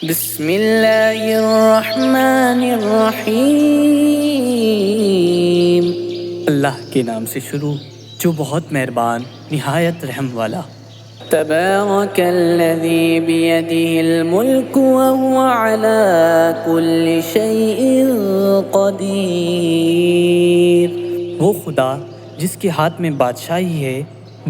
بسم اللہ الرحمن الرحیم۔ اللہ کے نام سے شروع جو بہت مہربان نہایت رحم والا۔ تبارک الذی بیدہ الملک وهو علی کل شیء قدیر۔ وہ خدا جس کے ہاتھ میں بادشاہی ہے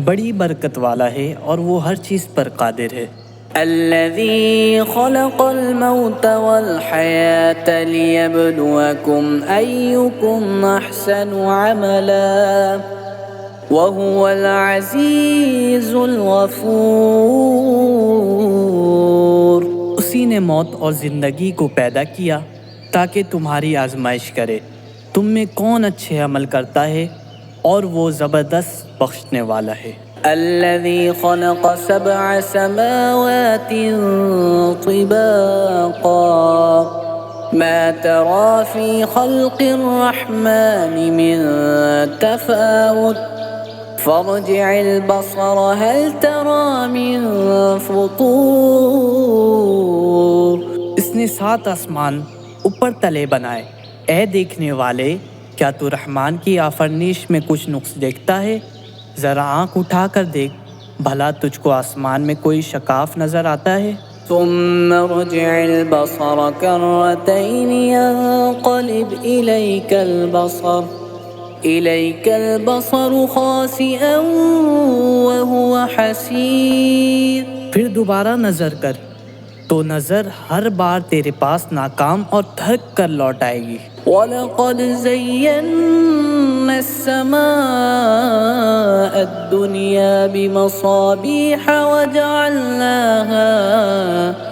بڑی برکت والا ہے اور وہ ہر چیز پر قادر ہے۔ الذي خلق الموت والحياة ليبلوكم أيكم أحسن عملا وهو العزيز الغفور۔ اسی نے موت اور زندگی کو پیدا کیا تاکہ تمہاری آزمائش کرے تم میں کون اچھے عمل کرتا ہے، اور وہ زبردست بخشنے والا ہے۔ الذي خلق 7 سماوات طباقا ما ترى في خلق الرحمن من تفاوت فارجع البصر هل ترى من فطور۔ اس نے 7 آسمان اوپر تلے بنائے، اے دیکھنے والے کیا تو رحمان کی آفرینش میں کچھ نقص دیکھتا ہے؟ ذرا آنکھ اٹھا کر دیکھ، بھلا تجھ کو آسمان میں کوئی شکاف نظر آتا ہے؟ ثم ارجع البصر كرتين ينقلب إليك البصر خاسئا وهو حسير۔ پھر دوبارہ نظر کر تو نظر ہر بار تیرے پاس ناکام اور تھک کر لوٹ آئے گی۔ وَلَقَدْ زَيَّنَّا السَّمَاءَ الدُّنْيَا بِمَصَابِيحَ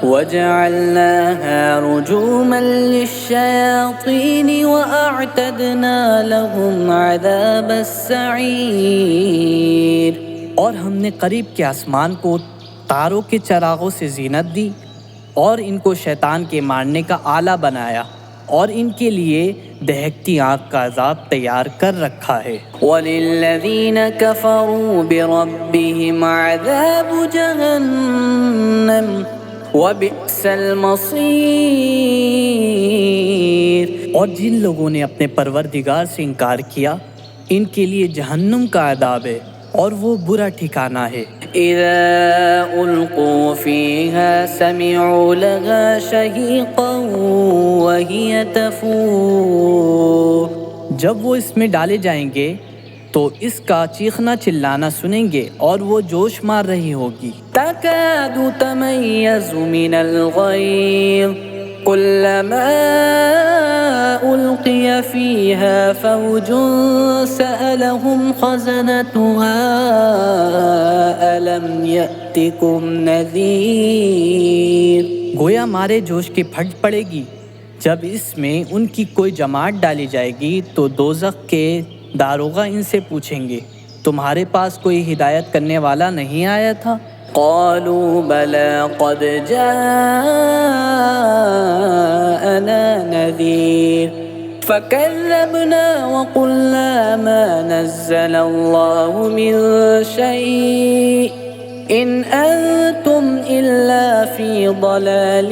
وَجَعَلْنَاهَا رُجُومًا لِلشَّيَاطِينِ وَأَعْتَدْنَا لَهُمْ عَذَابَ السَّعِيرِ۔ اور ہم نے قریب کے آسمان کو تاروں کے چراغوں سے زینت دی اور ان کو شیطان کے مارنے کا آلہ بنایا، اور ان کے لیے دہکتی آگ کا عذاب تیار کر رکھا ہے۔ وَلِلَّذِينَ كَفَرُوا بِرَبِّهِمْ عَذَابُ جَهَنَّمَ وَبِئْسَ الْمَصِيرُ۔ اور جن لوگوں نے اپنے پروردگار سے انکار کیا ان کے لیے جہنم کا عذاب ہے اور وہ برا ٹھکانہ ہے۔ اذا القوا فيها سمعوا لها شهيقا وهي تفور۔ جب وہ اس میں ڈالے جائیں گے تو اس کا چیخنا چلانا سنیں گے اور وہ جوش مار رہی ہوگی۔ تكاد تميز من الغيظ كلما ألقي فيها فوج سألهم خزنتها ألم يأتكم نذير۔ گویا مارے جوش کے پھٹ پڑے گی جب اس میں ان کی کوئی جماعت ڈالی جائے گی تو دوزخ کے داروغہ ان سے پوچھیں گے تمہارے پاس کوئی ہدایت کرنے والا نہیں آیا تھا؟ قالوا بلى قد جاءنا نذير فكذبنا وقلنا ما نزل الله من شيء إن أنتم إلا في ضلال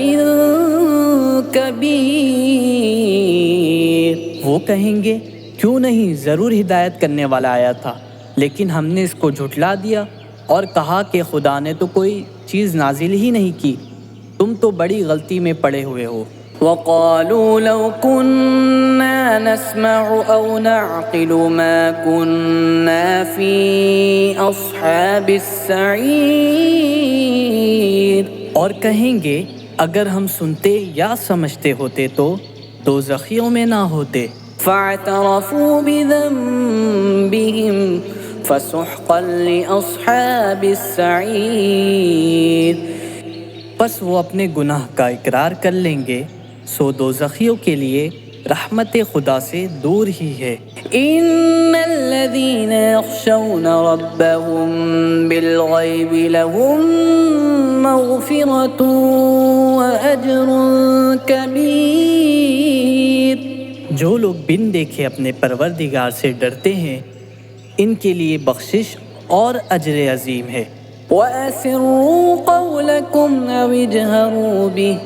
كبير۔ وہ کہیں گے کیوں نہیں، ضرور ہدایت کرنے والا آیا تھا، لیکن ہم نے اس کو جھٹلا دیا اور کہا کہ خدا نے تو کوئی چیز نازل ہی نہیں کی، تم تو بڑی غلطی میں پڑے ہوئے ہو۔ وقالوا لو كنا نسمع أو نعقل ما كنا في أصحاب السعير۔ اور کہیں گے اگر ہم سنتے یا سمجھتے ہوتے تو دوزخیوں میں نہ ہوتے۔ فاعترفوا بذنبهم فسحقا لأصحاب السعير۔ پس وہ اپنے گناہ کا اقرار کر لیں گے، سو دوزخیوں کے لیے رحمت خدا سے دور ہی ہے۔ ان الذين يخشون ربهم بالغيب لهم مغفرة وأجر كبير۔ جو لوگ بن دیکھے اپنے پروردگار سے ڈرتے ہیں ان کے لیے بخشش اور اجر عظیم ہے۔ وَأَسِرُّوا قَوْلَكُمْ أَوِ اجْهَرُوا بِهِ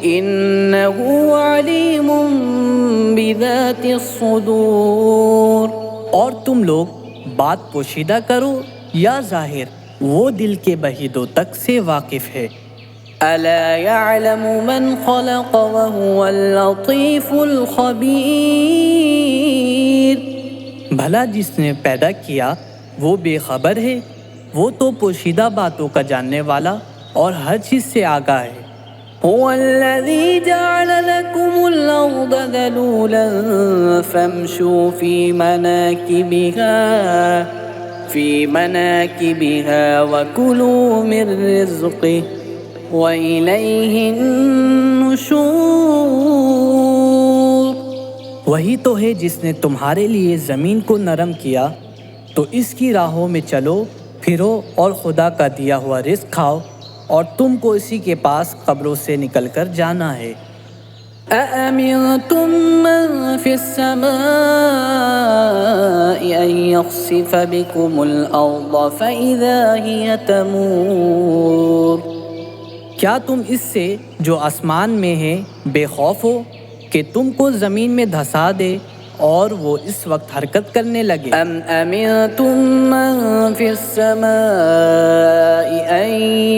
إنه عليم بذات الصدور. اور تم لوگ بات پوشیدہ کرو یا ظاہر، وہ دل کے بہیدوں تک سے واقف ہے۔ ألا يعلم من خلق وهو اللطيف الخبير. بھلا جس نے پیدا کیا وہ بے خبر ہے، وہ تو پوشیدہ باتوں کا جاننے والا اور ہر چیز سے آگاہ ہے۔ هو الذي جعل لكم الأرض ذلولا فامشوا في مناكبها وكلوا من رزقه وإليه النشور. وہی تو ہے جس نے تمہارے لیے زمین کو نرم کیا، تو اس کی راہوں میں چلو پھرو اور خدا کا دیا ہوا رزق کھاؤ، اور تم کو اسی کے پاس قبروں سے نکل کر جانا ہے۔ أأمنتم من في السماء أن يخسف بكم الأرض فإذا هي تمور. کیا تم اس سے جو آسمان میں ہے بے خوف ہو کہ تم کو زمین میں دھسا دے اور وہ اس وقت حرکت کرنے لگے؟ أم أمنتم من في السماء أن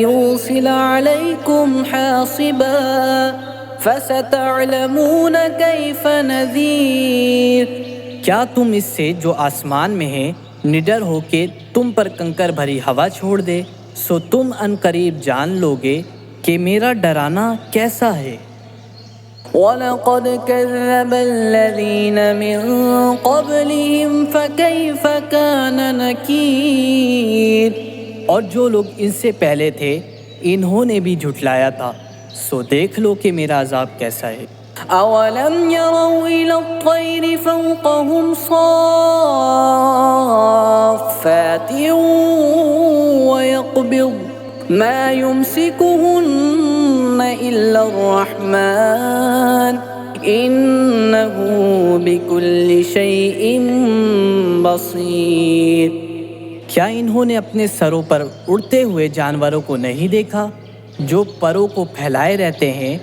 يرسل عليكم حاصبا فستعلمون كيف نذير. کیا تم اس سے جو آسمان میں ہے نڈر ہو کے تم پر کنکر بھری ہوا چھوڑ دے، سو تم ان قریب جان لوگے کہ میرا ڈرانا کیسا ہے۔ وَلَقَدْ كَذَّبَ الَّذِينَ مِن قَبْلِهِمْ فَكَيْفَ كَانَ نَكِيرِ. اور جو لوگ ان سے پہلے تھے انہوں نے بھی جھٹلایا تھا، سو دیکھ لو کہ میرا عذاب کیسا ہے۔ أَوَلَمْ يَرَوْا إِلَى الطَّيْرِ فَوْقَهُمْ صَافَّاتٍ وَيَقْبِضْنَ مَا يُمْسِكُهُنَّ إِلَّا الرَّحْمَنُ إِنَّهُ بِكُلِّ شَيْءٍ بَصِيرٌ. کیا انہوں نے اپنے سروں پر اڑتے ہوئے جانوروں کو نہیں دیکھا جو پروں کو پھیلائے رہتے ہیں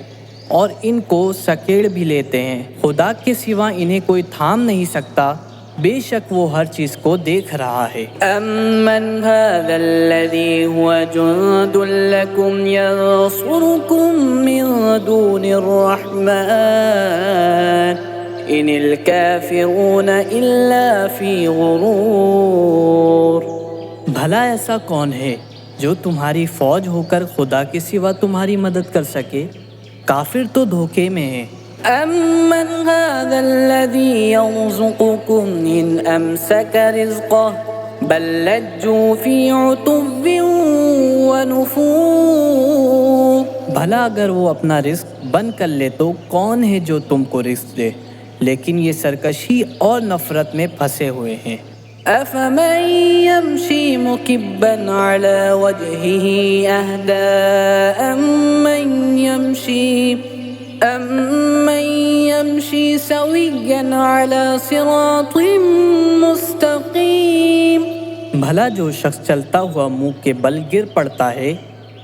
اور ان کو سکیڑ بھی لیتے ہیں؟ خدا کے سوا انہیں کوئی تھام نہیں سکتا، بے شک وہ ہر چیز کو دیکھ رہا ہے۔ أَمَّنْ هَذَا الَّذِي هُوَ جُنْدٌ لَكُمْ يَنصُرُكُم مِّن دُونِ الرَّحْمَنِ إِنِ الْكَافِرُونَ إِلَّا فِي غُرُورٍ. بھلا ایسا کون ہے جو تمہاری فوج ہو کر خدا کے سوا تمہاری مدد کر سکے؟ کافر تو دھوکے میں ہیں۔ أَمَّنْ هَذَا الَّذِي يَرْزُقُكُمْ إِنْ أَمْسَكَ رِزْقَهُ بَلْ لَجُّوا فِي عُتُوٍّ وَنُفُورٍ. بھلا اگر وہ اپنا رزق بند کر لے تو کون ہے جو تم کو رزق دے؟ لیکن یہ سرکشی اور نفرت میں پھنسے ہوئے ہیں۔ أَفَمَن يَمْشِي مُكِبًّا عَلَى وَجْهِهِ أَهْدَىٰ أَمَّن يَمْشِي سَوِيًّا عَلَى صِرَاطٍ مُّسْتَقِيمٍ. بھلا جو شخص چلتا ہوا منہ کے بل گر پڑتا ہے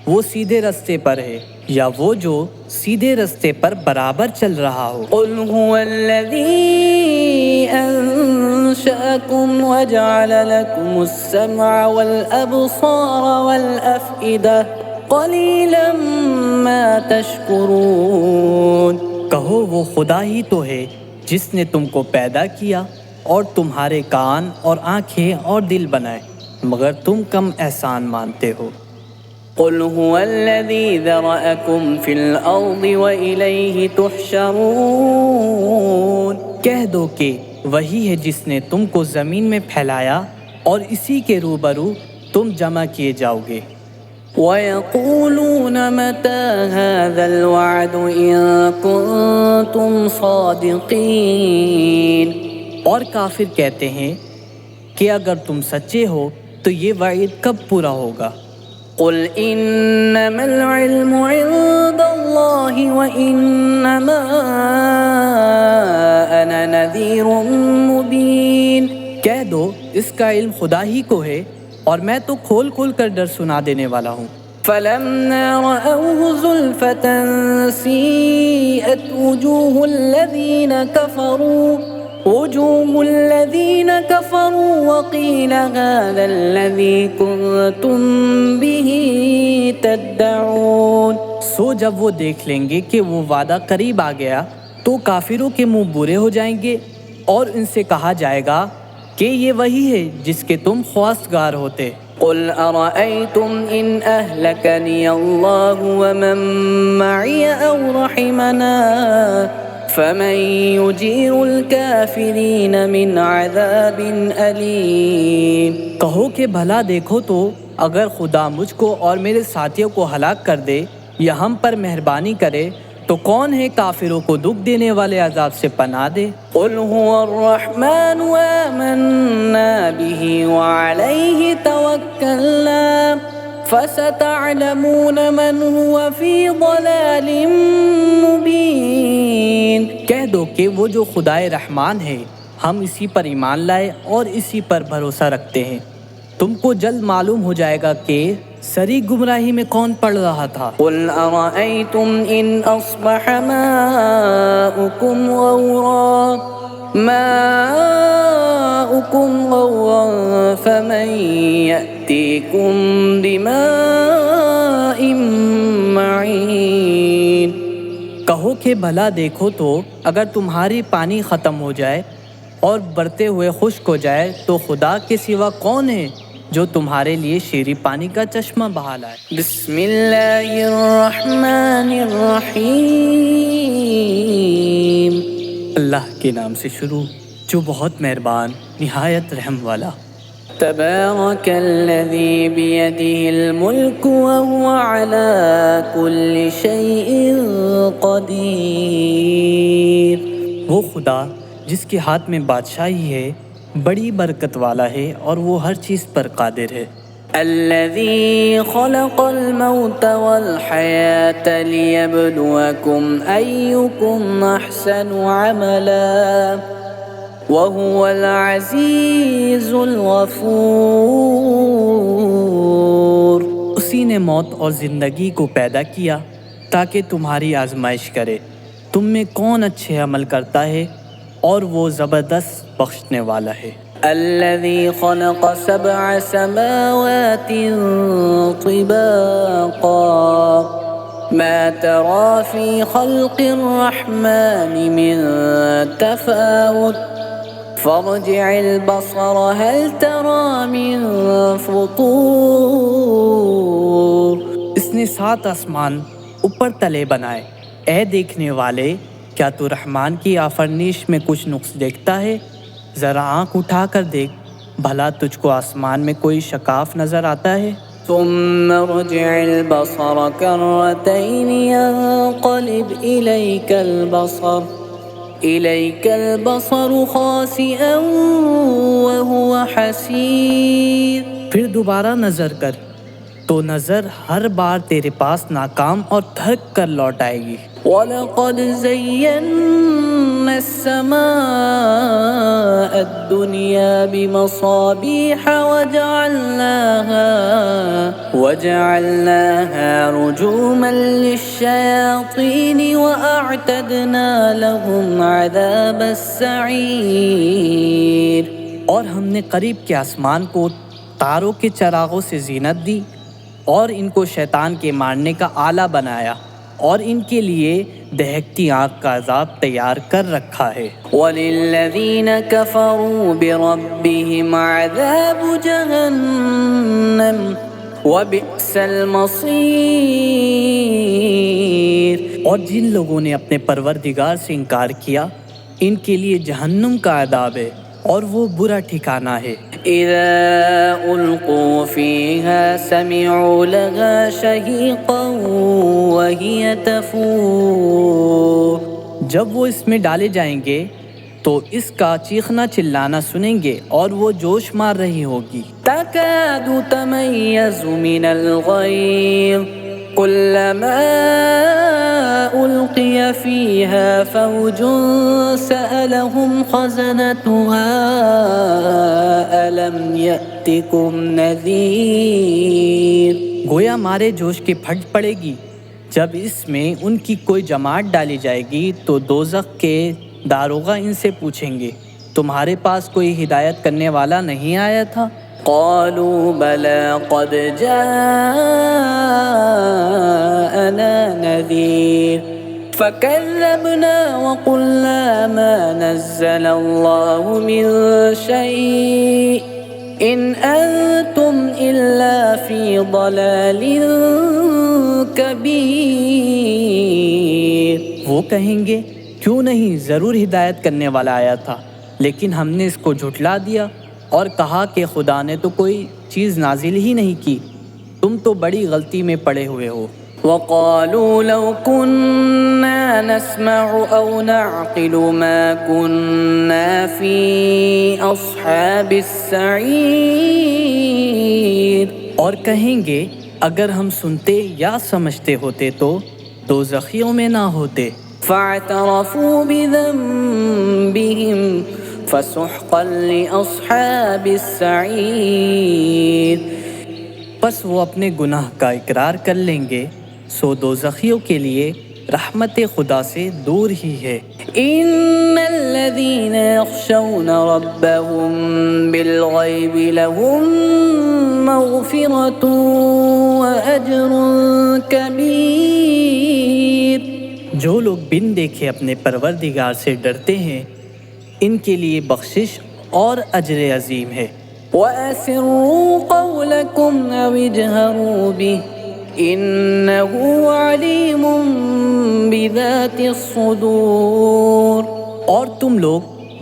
وہ سیدھے رستے پر ہے، یا وہ جو سیدھے رستے پر برابر چل رہا ہو؟ قُلْ هُوَ الَّذِي أَنشَأَكُمْ وَجَعَلَ لَكُمُ السَّمْعَ وَالْأَبْصَارَ وَالْأَفْئِدَةَ قَلِيلًا مَا تَشْكُرُونَ. کہو وہ خدا ہی تو ہے جس نے تم کو پیدا کیا اور تمہارے کان اور آنکھیں اور دل بنائے، مگر تم کم احسان مانتے ہو۔ قُلْ هُوَ الَّذِي ذَرَأَكُمْ فِي الْأَرْضِ وَإِلَيْهِ تُحْشَرُونَ. کہہ دو کہ وہی ہے جس نے تم کو زمین میں پھیلایا اور اسی کے روبرو تم جمع کیے جاؤ گے۔ وَيَقُولُونَ مَتَىٰ هَٰذَا الْوَعْدُ إِن كُنتُمْ صَادِقِينَ. اور کافر کہتے ہیں کہ اگر تم سچے ہو تو یہ وعید کب پورا ہوگا؟ قُلْ إِنَّمَا الْعِلْمُ عِندَ اللَّهِ وَإِنَّمَا أَنَا نَذِيرٌ مُّبِينٌ. کہہ دو اس کا علم خدا ہی کو ہے اور میں تو کھول کھول کر ڈر سنا دینے والا ہوں۔ فلما رأوه زلفة سيئت وجوه الذين كفروا وقيل هذا الذي كنتم به تدعون۔ سو جب وہ دیکھ لیں گے کہ وہ وعدہ قریب آ گیا تو کافروں کے منہ برے ہو جائیں گے اور ان سے کہا جائے گا کہ یہ وہی ہے جس کے تم خواستگار ہوتے۔ قل أرأيتم إن أهلكني الله ومن معي أو رحمنا فمن يجير الكافرين من عذاب أليم۔ کہو کہ بھلا دیکھو تو اگر خدا مجھ کو اور میرے ساتھیوں کو ہلاک کر دے یا ہم پر مہربانی کرے تو کون ہے کافروں کو دکھ دینے والے عذاب سے پناہ دے۔ قل هو الرحمن آمنا به وعليه توكلنا فستعلمون من هو في ضلال مبين۔ کہہ دو کہ وہ جو خدائے رحمان ہے ہم اسی پر ایمان لائے اور اسی پر بھروسہ رکھتے ہیں، تم کو جلد معلوم ہو جائے گا کہ سری گمراہی میں کون پڑ رہا تھا۔ قل أرأيتم إن أصبح ماؤكم غورا فمن يأتيكم بماء معين۔ کہو کہ بھلا دیکھو تو اگر تمہاری پانی ختم ہو جائے اور برتے ہوئے خشک ہو جائے تو خدا کے سوا کون ہے جو تمہارے لیے شیریں پانی کا چشمہ بہا لائے۔ بسم اللہ الرحمن الرحیم۔ اللہ کے نام سے شروع جو بہت مہربان نہایت رحم والا۔ تبارک الذی بیدہ الملک وهو علی کل شیء قدیر۔ وہ خدا جس کے ہاتھ میں بادشاہی ہے بڑی برکت والا ہے اور وہ ہر چیز پر قادر ہے۔ الذی خلق الموت والحیاة لیبلوکم ایکم احسن عملا وهو العزیز الغفور۔ اسی نے موت اور زندگی کو پیدا کیا تاکہ تمہاری آزمائش کرے تم میں کون اچھے عمل کرتا ہے اور وہ زبردست بخشنے والا ہے۔ الذي خلق 7 سماوات طباقا ما ترى في خلق الرحمن من تفاوت فارجع البصر هل ترى من فطور۔ اس نے 7 آسمان اوپر تلے بنائے، اے دیکھنے والے کیا تو رحمان کی آفرینش میں کچھ نقص دیکھتا ہے؟ ذرا آنکھ اٹھا کر دیکھ، بھلا تجھ کو آسمان میں کوئی شکاف نظر آتا ہے؟ ثم ارجع البصر كرتين ينقلب إليك البصر خاسئا وهو حسير۔ پھر دوبارہ نظر کر تو نظر ہر بار تیرے پاس ناکام اور تھک کر لوٹ آئے گی۔ وَلَقَدْ زَيَّنَّا السَّمَاءَ الدُّنْيَا بِمَصَابِيحَ وَجَعَلْنَاهَا رُجُومًا لِلشَّيَاطِينِ وَأَعْتَدْنَا لَهُمْ عَذَابَ السَّعِيرِ۔ اور ہم نے قریب کے آسمان کو تاروں کے چراغوں سے زینت دی اور ان کو شیطان کے مارنے کا آلہ بنایا اور ان کے لیے دہکتی آگ کا عذاب تیار کر رکھا ہے۔ وَلِلَّذِينَ كَفَرُوا بِرَبِّهِمْ عَذَابُ جَهَنَّمَ وَبِئْسَ الْمَصِيرُ۔ اور جن لوگوں نے اپنے پروردگار سے انکار کیا ان کے لیے جہنم کا عذاب ہے اور وہ برا ٹھکانہ ہے۔ اذا القوا فيها سمعوا لها شهيقا وهي تفور۔ جب وہ اس میں ڈالے جائیں گے تو اس کا چیخنا چلانا سنیں گے اور وہ جوش مار رہی ہوگی۔ تكاد تميز من الغيظ كلما ألقي فيها فوج سألهم خزنتها ألم يأتكم نذير۔ گویا مارے جوش کے پھٹ پڑے گی۔ جب اس میں ان کی کوئی جماعت ڈالی جائے گی تو دوزخ کے داروغہ ان سے پوچھیں گے تمہارے پاس کوئی ہدایت کرنے والا نہیں آیا تھا؟ قالوا بلى قد جاءنا نذير فكذبنا وقلنا ما نزل الله من شيء إن أنتم إلا في ضلال كبير۔ وہ کہیں گے کیوں نہیں، ضرور ہدایت کرنے والا آیا تھا، لیکن ہم نے اس کو جھٹلا دیا اور کہا کہ خدا نے تو کوئی چیز نازل ہی نہیں کی، تم تو بڑی غلطی میں پڑے ہوئے ہو۔ وقالوا لو كنا نسمع أو نعقل ما كنا في أصحاب السعير۔ اور کہیں گے اگر ہم سنتے یا سمجھتے ہوتے تو دوزخیوں میں نہ ہوتے۔ فاعترفوا بذنبهم فسحقا لأصحاب السعير۔ پس وہ اپنے گناہ کا اقرار کر لیں گے، سو دوزخیوں کے لیے رحمت خدا سے دور ہی ہے۔ ان الذين يخشون ربهم بالغيب لهم مغفرة واجر كبير۔ جو لوگ بن دیکھے اپنے پروردگار سے ڈرتے ہیں ان کے لیے بخشش اور اجر عظیم ہے۔ وَأَسِرُّوا قَوْلَكُمْ أَوِ اجْهَرُوا بِهِ إِنَّهُ عَلِيمٌ بِذَاتِ الصُّدُورِ۔ اور تم لوگ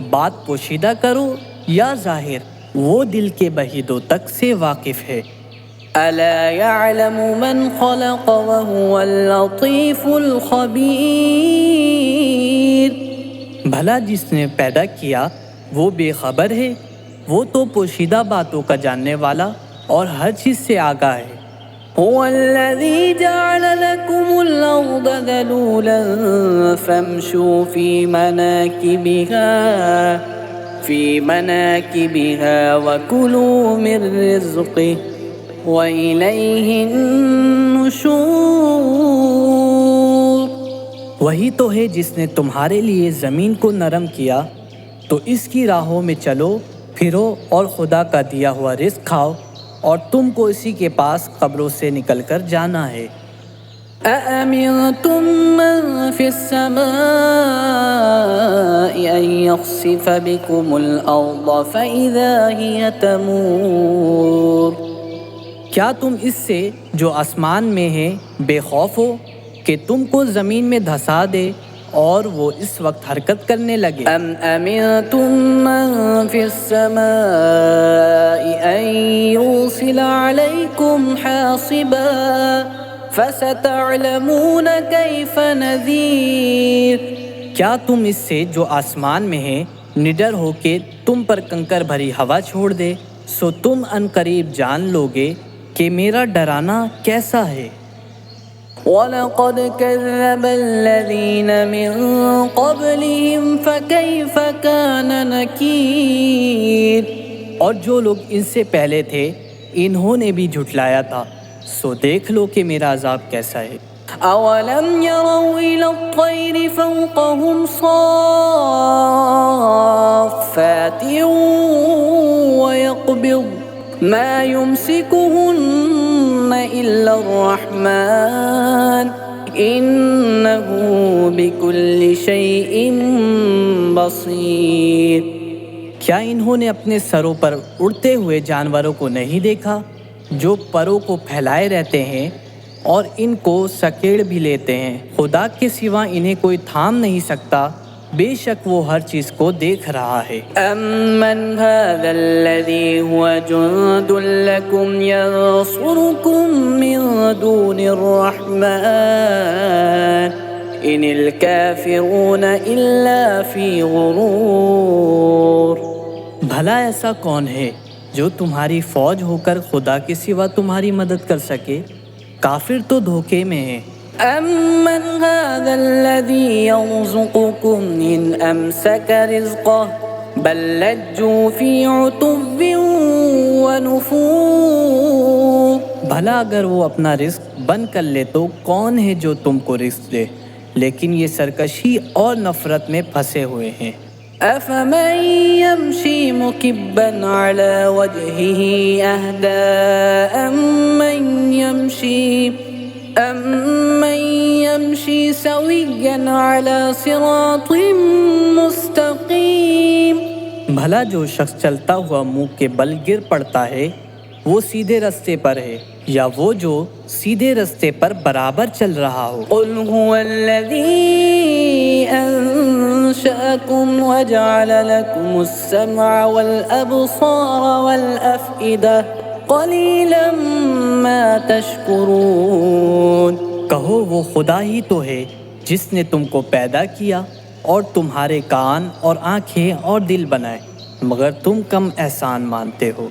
بات پوشیدہ کرو یا ظاہر، وہ دل کے بہیدوں تک سے واقف ہے۔ أَلَا يَعْلَمُ مَنْ خَلَقَ وَهُوَ اللَّطِيفُ الْخَبِيرُ۔ بھلا جس نے پیدا کیا وہ بے خبر ہے، وہ تو پوشیدہ باتوں کا جاننے والا اور ہر چیز سے آگاہ ہے۔ هو الذي جعل لكم الأرض ذلولا فامشوا في مناكبها وكلوا من رزقه وإليه النشور۔ وہی تو ہے جس نے تمہارے لیے زمین کو نرم کیا، تو اس کی راہوں میں چلو پھرو اور خدا کا دیا ہوا رزق کھاؤ، اور تم کو اسی کے پاس قبروں سے نکل کر جانا ہے۔ أَأَمِنْتُمْ مَنْ فِي السَّمَاءِ أَنْ يَخْسِفَ بِكُمُ الْأَرْضَ فَإِذَا هِيَ تَمُورُ۔ کیا تم اس سے جو آسمان میں ہے بے خوف ہو کہ تم کو زمین میں دھسا دے اور وہ اس وقت حرکت کرنے لگے؟ أَمْ أَمِنْتُمْ مَنْ فِي السَّمَاءِ أَنْ يُرْسِلَ عَلَيْكُمْ حَاصِبًا فَسَتَعْلَمُونَ كَيْفَ نَذِيرٌ۔ کیا تم اس سے جو آسمان میں ہے نڈر ہو کے تم پر کنکر بھری ہوا چھوڑ دے، سو تم ان قریب جان لوگے کہ میرا ڈرانا کیسا ہے۔ وَلَقَدْ كَذَّبَ الَّذِينَ مِن قَبْلِهِمْ فَكَيْفَ كَانَ نَكِيرٌ۔ اور جو لوگ ان سے پہلے تھے انہوں نے بھی جھٹلایا تھا، سو دیکھ لو کہ میرا عذاب کیسا ہے۔ أَوَلَمْ يَرَوْا إِلَى الطَّيْرِ فَوْقَهُمْ صَافَّاتٍ وَيَقْبِضْنَ مَا يُمْسِكُهُنَّ إِلَّا الرَّحْمَنُ إِنَّهُ بِكُلِّ شَيْءٍ بَصِيرٌ۔ کیا انہوں نے اپنے سروں پر اڑتے ہوئے جانوروں کو نہیں دیکھا جو پروں کو پھیلائے رہتے ہیں اور ان کو سکیڑ بھی لیتے ہیں؟ خدا کے سوا انہیں کوئی تھام نہیں سکتا، بے شک وہ ہر چیز کو دیکھ رہا ہے۔ أَمَّنْ هَذَا الَّذِي هُوَ جُنْدٌ لَكُمْ يَنْصُرُكُمْ مِنْ دُونِ الرَّحْمَنِ إِنِ الْكَافِرُونَ إِلَّا فِي غُرُورٍ۔ بھلا ایسا کون ہے جو تمہاری فوج ہو کر خدا کے سوا تمہاری مدد کر سکے؟ کافر تو دھوکے میں ہیں۔ أَمَّنْ هَذَا الَّذِي يَرْزُقُكُمْ إِنْ أَمْسَكَ رِزْقَهُ بَلْ لَجُّوا فِي عُتُوٍّ وَنُفُورٍ۔ بھلا اگر وہ اپنا رزق بند کر لے تو کون ہے جو تم کو رزق دے؟ لیکن یہ سرکشی اور نفرت میں پھنسے ہوئے ہیں۔ أفمن يمشي مكبا على وجهه أهدى أمن يمشي سويا على صراط مستقيم۔ بھلا جو شخص چلتا ہوا منہ کے بل گر پڑتا ہے وہ سیدھے رستے پر ہے یا وہ جو سیدھے رستے پر برابر چل رہا ہو؟ قل هو الذي أنشأكم وجعل لكم السمع والأبصار والأفئدة قليلا ما تشكرون۔ کہو وہ خدا ہی تو ہے جس نے تم کو پیدا کیا اور تمہارے کان اور آنکھیں اور دل بنائے، مگر تم کم احسان مانتے ہو۔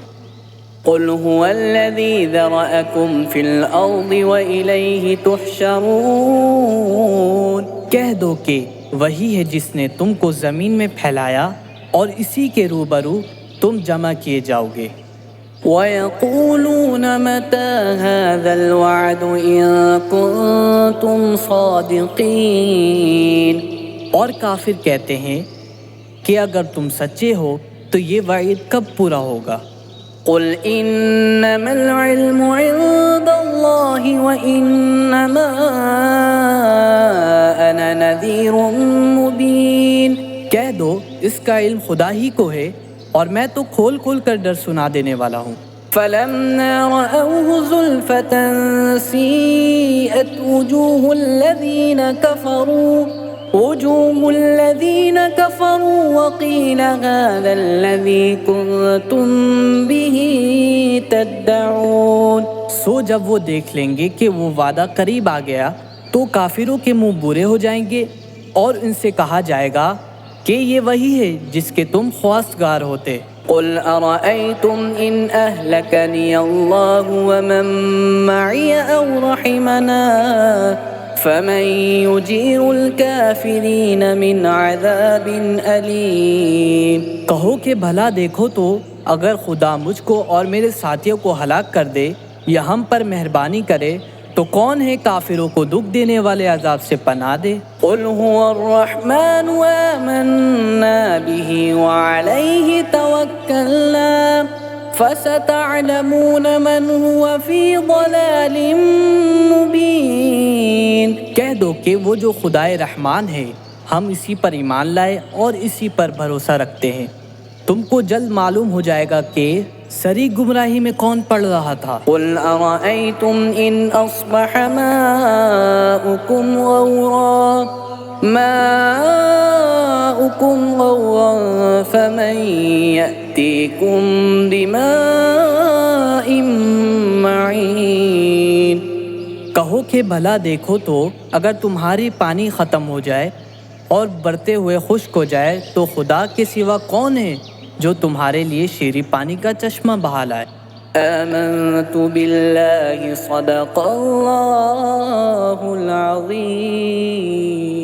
قل هو الذي ذرأكم في الأرض وإليه تحشرون۔ کہہ دو کہ وہی ہے جس نے تم کو زمین میں پھیلایا اور اسی کے روبرو تم جمع کیے جاؤ گے۔ وَيَقُولُونَ مَتَى هَذَا الْوَعْدُ إِن كُنتُمْ صَادِقِينَ۔ اور کافر کہتے ہیں کہ اگر تم سچے ہو تو یہ وعید کب پورا ہوگا؟ قل انما العلم عند اللہ وانما انا نذیر مبین۔ کہہ دو اس کا علم خدا ہی کو ہے اور میں تو کھول کھول کر ڈر سنا دینے والا ہوں۔ فلما رأوه زلفة سیئت وجوه الذین کفروا وقیل هذا الذی کنتم به تدعون۔ سو جب وہ دیکھ لیں گے کہ وہ وعدہ قریب آ گیا تو کافروں کے منہ برے ہو جائیں گے اور ان سے کہا جائے گا کہ یہ وہی ہے جس کے تم خواستگار ہوتے۔ قل ارأيتم ان اهلكني الله ومن معي او رحمنا فمن يجير الكافرين من عذاب أليم۔ کہو کہ بھلا دیکھو تو اگر خدا مجھ کو اور میرے ساتھیوں کو ہلاک کر دے یا ہم پر مہربانی کرے تو کون ہے کافروں کو دکھ دینے والے عذاب سے پناہ دے؟ قل هو الرحمن آمنا به وعليه توكلنا فستعلمون من هو في ضلال مبين۔ کہہ دو کہ وہ جو خدائے رحمان ہے ہم اسی پر ایمان لائے اور اسی پر بھروسہ رکھتے ہیں، تم کو جلد معلوم ہو جائے گا کہ سری گمراہی میں کون پڑ رہا تھا۔ قل ارأيتم ان اصبح ماؤكم غورا فمن يأتيكم بماء معين۔ کہو کہ بھلا دیکھو تو اگر تمہاری پانی ختم ہو جائے اور برتے ہوئے خشک ہو جائے تو خدا کے سوا کون ہے جو تمہارے لیے شیریں پانی کا چشمہ بہا لائے۔ آمنت باللہ صدق اللہ العظیم۔